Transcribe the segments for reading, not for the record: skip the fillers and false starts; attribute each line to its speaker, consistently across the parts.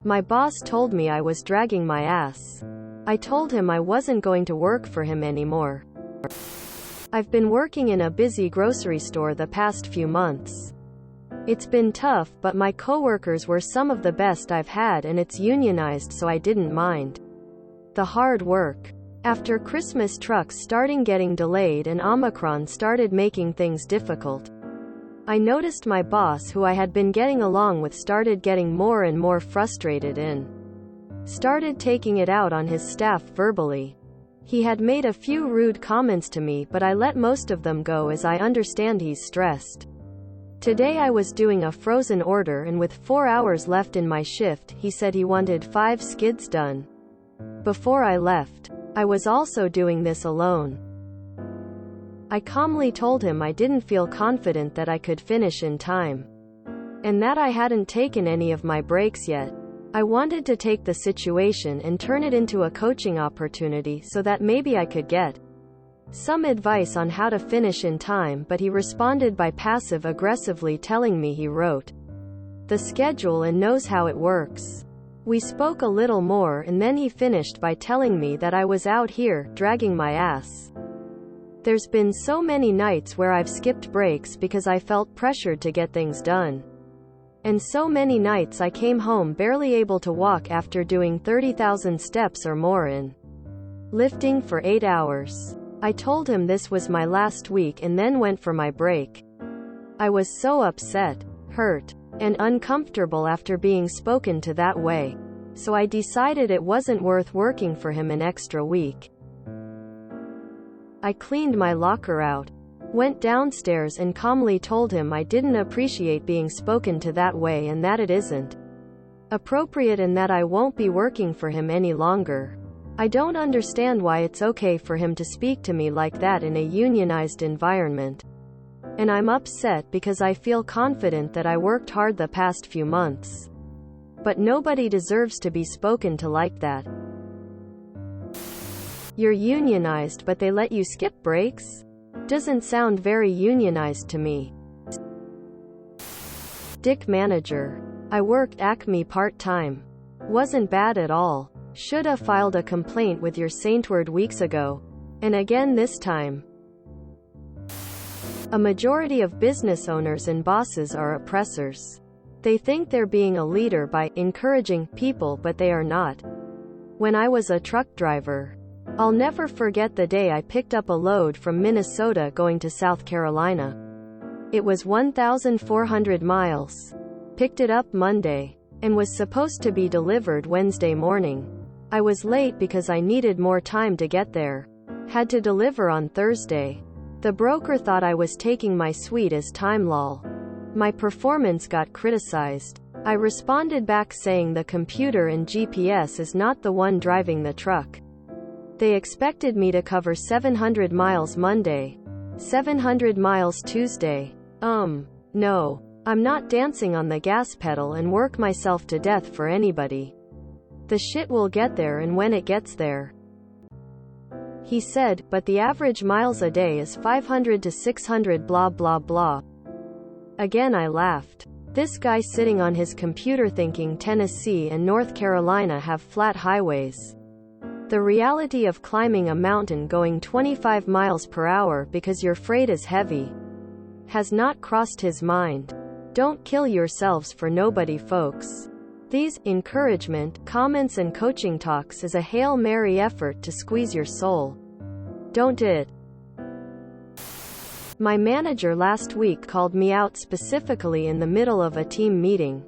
Speaker 1: My boss told me I was dragging my ass. I told him I wasn't going to work for him anymore. I've been working in a busy grocery store the past few months. It's been tough, but my coworkers were some of the best I've had, and it's unionized, so I didn't mind the hard work. After Christmas, trucks starting getting delayed and Omicron started making things difficult. I noticed my boss, who I had been getting along with, started getting more and more frustrated and started taking it out on his staff verbally. He had made a few rude comments to me, but I let most of them go as I understand he's stressed. Today I was doing a frozen order, and with 4 hours left in my shift, he said he wanted 5 skids done before I left. I was also doing this alone. I calmly told him I didn't feel confident that I could finish in time, and that I hadn't taken any of my breaks yet. I wanted to take the situation and turn it into a coaching opportunity so that maybe I could get some advice on how to finish in time, but he responded by passive-aggressively telling me he wrote the schedule and knows how it works. We spoke a little more, and then he finished by telling me that I was out here, dragging my ass. There's been so many nights where I've skipped breaks because I felt pressured to get things done. And so many nights I came home barely able to walk after doing 30,000 steps or more in lifting for 8 hours. I told him this was my last week and then went for my break. I was so upset, hurt, and uncomfortable after being spoken to that way, so I decided it wasn't worth working for him an extra week. I cleaned my locker out, went downstairs, and calmly told him I didn't appreciate being spoken to that way and that it isn't appropriate and that I won't be working for him any longer. I don't understand why it's okay for him to speak to me like that in a unionized environment. And I'm upset because I feel confident that I worked hard the past few months. But nobody deserves to be spoken to like that. You're unionized but they let you skip breaks? Doesn't sound very unionized to me. Dick manager. I worked Acme part-time. Wasn't bad at all. Shoulda filed a complaint with your Saintward weeks ago. And again this time. A majority of business owners and bosses are oppressors. They think they're being a leader by encouraging people, but they are not. When I was a truck driver, I'll never forget the day I picked up a load from Minnesota going to South Carolina. It was 1,400 miles. Picked it up Monday, and was supposed to be delivered Wednesday morning. I was late because I needed more time to get there. Had to deliver on Thursday. The broker thought I was taking my suite as time lol. My performance got criticized. I responded back saying the computer and GPS is not the one driving the truck. They expected me to cover 700 miles Monday, 700 miles Tuesday. No. I'm not dancing on the gas pedal and work myself to death for anybody. The shit will get there, and when it gets there. He said, but the average miles a day is 500 to 600 blah blah blah. Again I laughed. This guy sitting on his computer thinking Tennessee and North Carolina have flat highways. The reality of climbing a mountain going 25 miles per hour because your freight is heavy has not crossed his mind. Don't kill yourselves for nobody, folks. These encouragement comments and coaching talks is a Hail Mary effort to squeeze your soul. Don't it? My manager last week called me out specifically in the middle of a team meeting.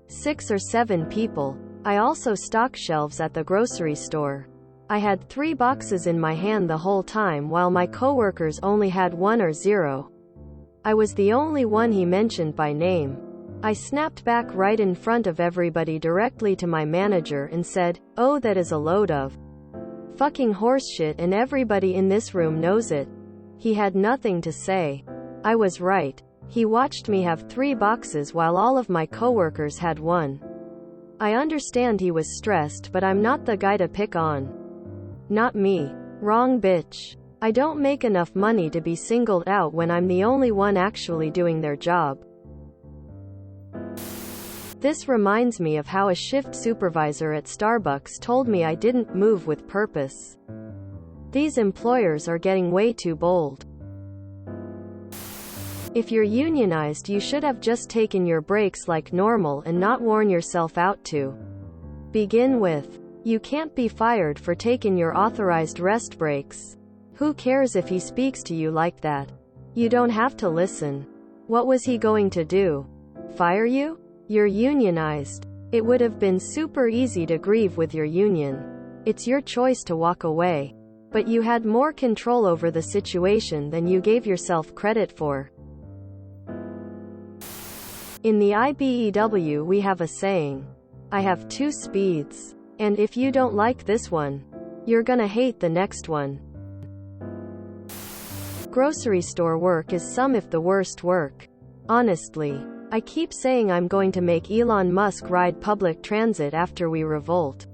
Speaker 1: 6 or 7 people. I also stock shelves at the grocery store. I had 3 boxes in my hand the whole time while my coworkers only had 1 or 0. I was the only one he mentioned by name. I snapped back right in front of everybody directly to my manager and said, "Oh, that is a load of fucking horseshit and everybody in this room knows it." He had nothing to say. I was right. He watched me have 3 boxes while all of my coworkers had 1. I understand he was stressed, but I'm not the guy to pick on. Not me. Wrong bitch. I don't make enough money to be singled out when I'm the only one actually doing their job. This reminds me of how a shift supervisor at Starbucks told me I didn't move with purpose. These employers are getting way too bold. If you're unionized, you should have just taken your breaks like normal and not worn yourself out to begin with. You can't be fired for taking your authorized rest breaks. Who cares if he speaks to you like that? You don't have to listen. What was he going to do? Fire you? You're unionized. It would have been super easy to grieve with your union. It's your choice to walk away. But you had more control over the situation than you gave yourself credit for. In the IBEW we have a saying. I have two speeds. And if you don't like this one, you're gonna hate the next one. Grocery store work is some if the worst work. Honestly, I keep saying I'm going to make Elon Musk ride public transit after we revolt.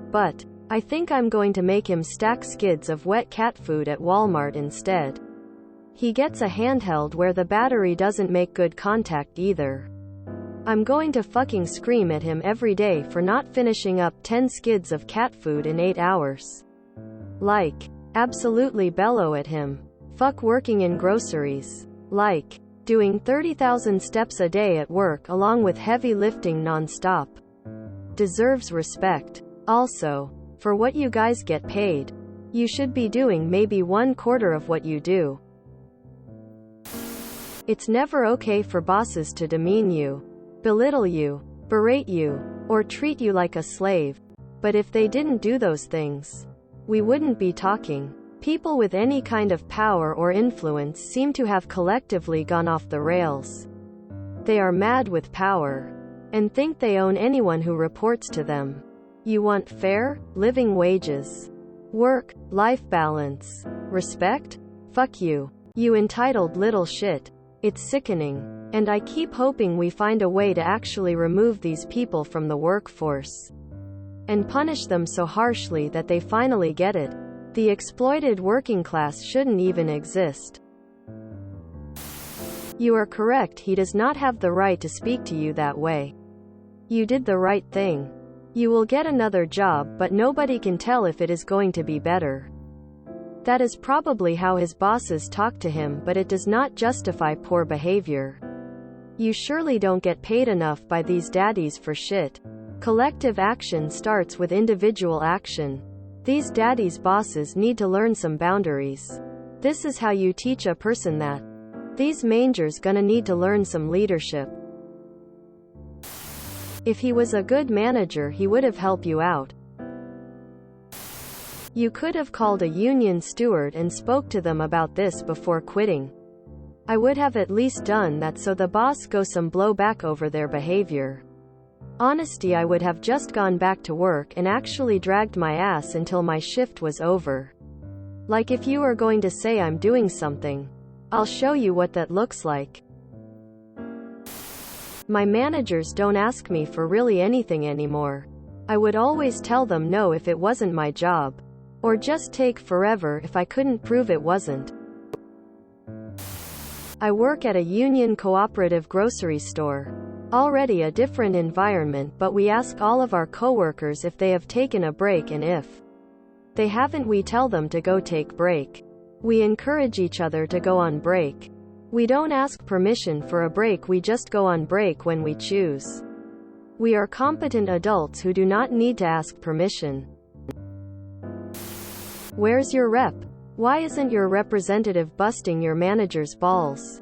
Speaker 1: But I think I'm going to make him stack skids of wet cat food at Walmart instead. He gets a handheld where the battery doesn't make good contact either. I'm going to fucking scream at him every day for not finishing up 10 skids of cat food in 8 hours. Like, absolutely bellow at him. Fuck working in groceries. Like, doing 30,000 steps a day at work along with heavy lifting non-stop. Deserves respect. Also, for what you guys get paid, you should be doing maybe 1/4 of what you do. It's never okay for bosses to demean you, belittle you, berate you, or treat you like a slave. But if they didn't do those things, we wouldn't be talking. People with any kind of power or influence seem to have collectively gone off the rails. They are mad with power, and think they own anyone who reports to them. You want fair, living wages, work-life balance, respect? Fuck you. You entitled little shit. It's sickening. And I keep hoping we find a way to actually remove these people from the workforce. And punish them so harshly that they finally get it. The exploited working class shouldn't even exist. You are correct, he does not have the right to speak to you that way. You did the right thing. You will get another job, but nobody can tell if it is going to be better. That is probably how his bosses talk to him, but it does not justify poor behavior. You surely don't get paid enough by these daddies for shit. Collective action starts with individual action. These daddies' bosses need to learn some boundaries. This is how you teach a person that. These mangers gonna need to learn some leadership. If he was a good manager, he would have helped you out. You could have called a union steward and spoke to them about this before quitting. I would have at least done that so the boss goes some blowback over their behavior. Honesty, I would have just gone back to work and actually dragged my ass until my shift was over. Like, if you are going to say I'm doing something, I'll show you what that looks like. My managers don't ask me for really anything anymore. I would always tell them no if it wasn't my job. Or just take forever if I couldn't prove it wasn't. I work at a union cooperative grocery store. Already a different environment, but we ask all of our coworkers if they have taken a break, and if they haven't, we tell them to go take break. We encourage each other to go on break. We don't ask permission for a break, we just go on break when we choose. We are competent adults who do not need to ask permission. Where's your rep? Why isn't your representative busting your manager's balls?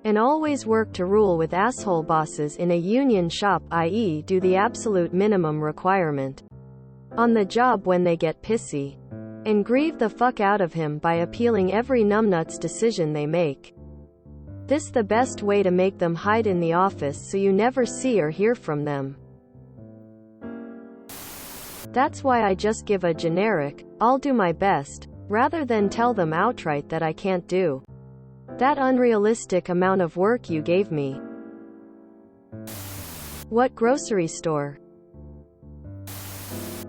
Speaker 1: And always work to rule with asshole bosses in a union shop, i.e. do the absolute minimum requirement on the job when they get pissy. And grieve the fuck out of him by appealing every numbnut's decision they make. This the best way to make them hide in the office so you never see or hear from them. That's why I just give a generic, I'll do my best, rather than tell them outright that I can't do that unrealistic amount of work you gave me. What grocery store?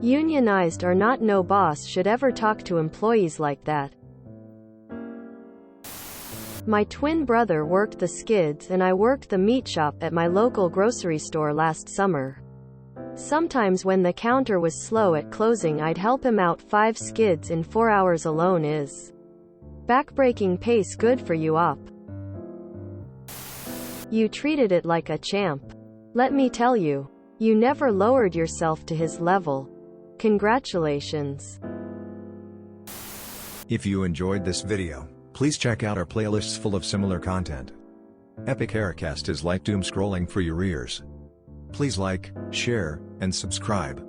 Speaker 1: Unionized or not, no boss should ever talk to employees like that. My twin brother worked the skids and I worked the meat shop at my local grocery store last summer. Sometimes when the counter was slow at closing, I'd help him out. 5 skids in 4 hours alone is backbreaking pace. Good for you, op. You treated it like a champ. Let me tell you, you never lowered yourself to his level. Congratulations.
Speaker 2: If you enjoyed this video, please check out our playlists full of similar content. Epic Haircast is like doom scrolling for your ears. Please like, share, and subscribe.